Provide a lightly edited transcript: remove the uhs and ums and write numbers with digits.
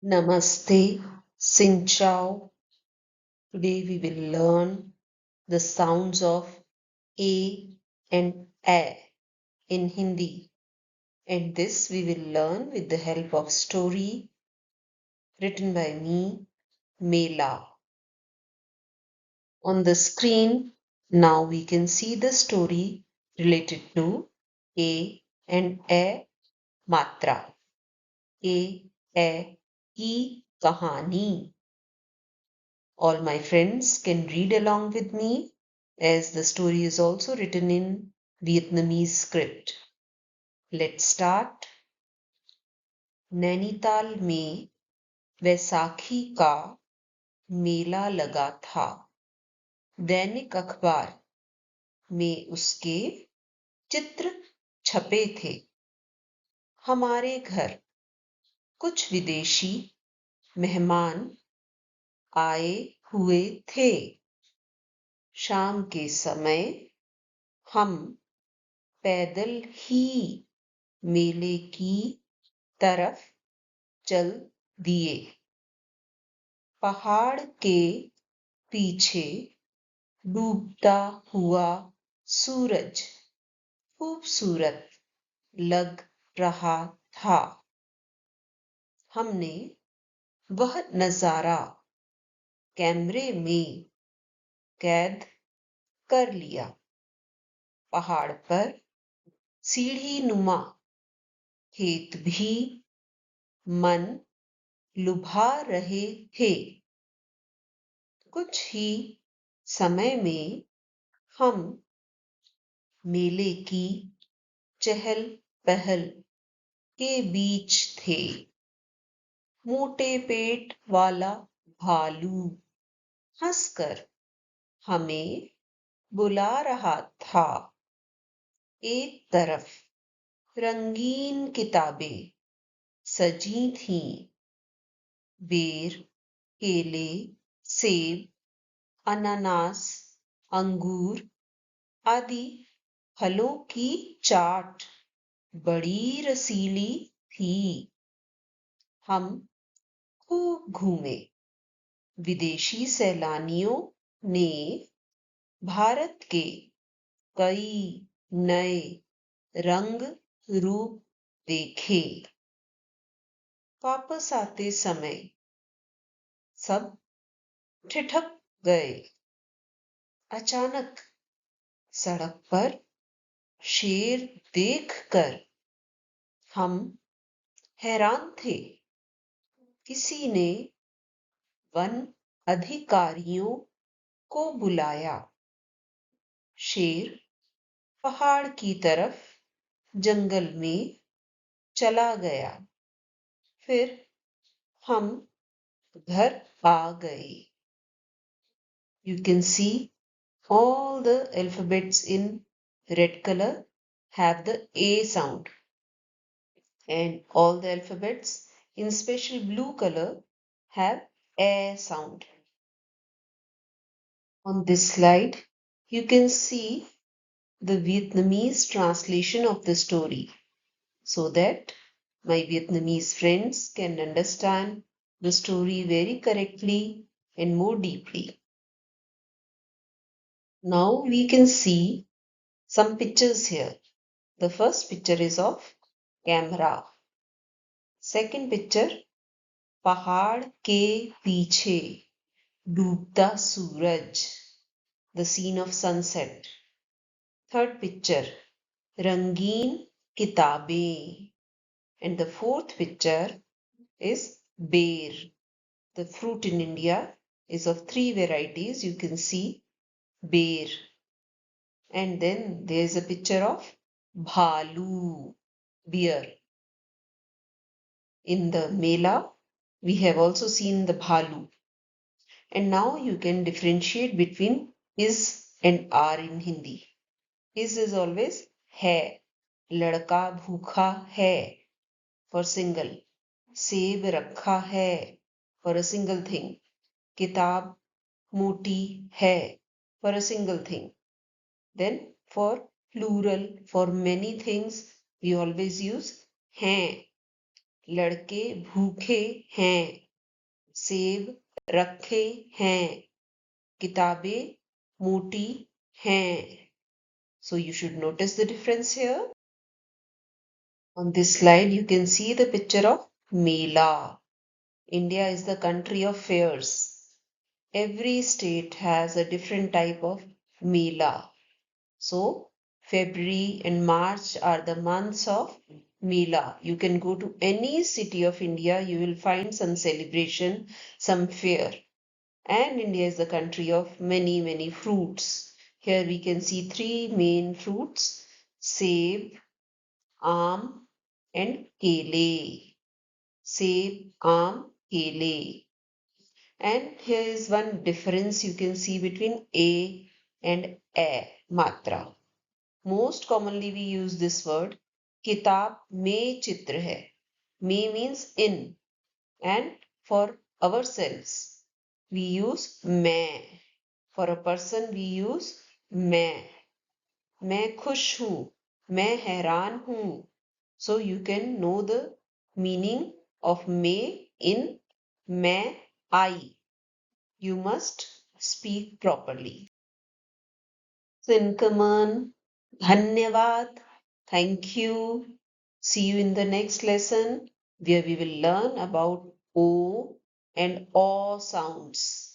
Namaste, Xin Chao. Today we will learn the sounds of A and A in Hindi. And this we will learn with the help of story written by me, Mela. On the screen, now we can see the story related to A and A Matra. A की कहानी. All my friends can read along with me as the story is also written in Vietnamese script. Let's start. Nainital में वैसाखी का मेला लगा था. दैनिक अखबार में उसके चित्र छपे थे. हमारे घर कुछ विदेशी मेहमान आए हुए थे. शाम के समय हम पैदल ही मेले की तरफ चल दिए. पहाड़ के पीछे डूबता हुआ सूरज खूबसूरत लग रहा था. हमने वह नजारा कैमरे में कैद कर लिया. पहाड़ पर सीढ़ी नुमा खेत भी मन लुभा रहे थे. कुछ ही समय में हम मेले की चहल पहल के बीच थे. मोटे पेट वाला भालू हंसकर हमें बुला रहा था. एक तरफ रंगीन किताबें सजी थीं. बेर, केले, सेब, अनानास, अंगूर आदि फलों की चाट बड़ी रसीली थी. हम खूब घूमे. विदेशी सैलानियों ने भारत के कई नए रंग रूप देखे. वापस आते समय सब ठिठक गए. अचानक सड़क पर शेर देखकर हम हैरान थे. किसी ने वन अधिकारियों को बुलाया. शेर पहाड़ की तरफ जंगल में चला गया. फिर हम घर आ गए. You can see all the alphabets in red color have the A sound, and all the alphabets in special blue color have A sound. On this slide, you can see the Vietnamese translation of the story so that my Vietnamese friends can understand the story very correctly and more deeply. Now we can see some pictures here. The first picture is of camera. Second picture, पहाड़ के पीछे डूबता सूरज, the scene of sunset. Third picture, रंगीन किताबें. And the fourth picture is bear. The fruit in India is of three varieties. You can see bear. And then there is a picture of bhalu, bear. In the Mela, we have also seen the bhalu. And now you can differentiate between is and are in Hindi. Is always hai. Ladka bhukha hai for single. सेब रखा है for a single thing. किताब मोटी है for a single thing. Then for plural, for many things, we always use हैं. लड़के भूखे हैं, सेब रखे हैं, किताबें मोटी हैं. So you should notice the difference here. On this slide, you can see the picture of Mela. India is the country of fairs. Every state has a different type of Mela. So, February and March are the months of Mela. You can go to any city of India, you will find some celebration, some fair. And India is the country of many, many fruits. Here we can see three main fruits, seb, aam, and kele. Seb, aam, kele. And here is one difference you can see between a and a matra. Most commonly we use this word. किताब में चित्र है. में means in, and for ourselves we use मैं. For a person we use मैं. मैं खुश हूँ. मैं हैरान हूँ. So you can know the meaning of may in मैं I. You must speak properly. Sinkaman, Dhanyavad, thank you. See you in the next lesson where we will learn about O and O sounds.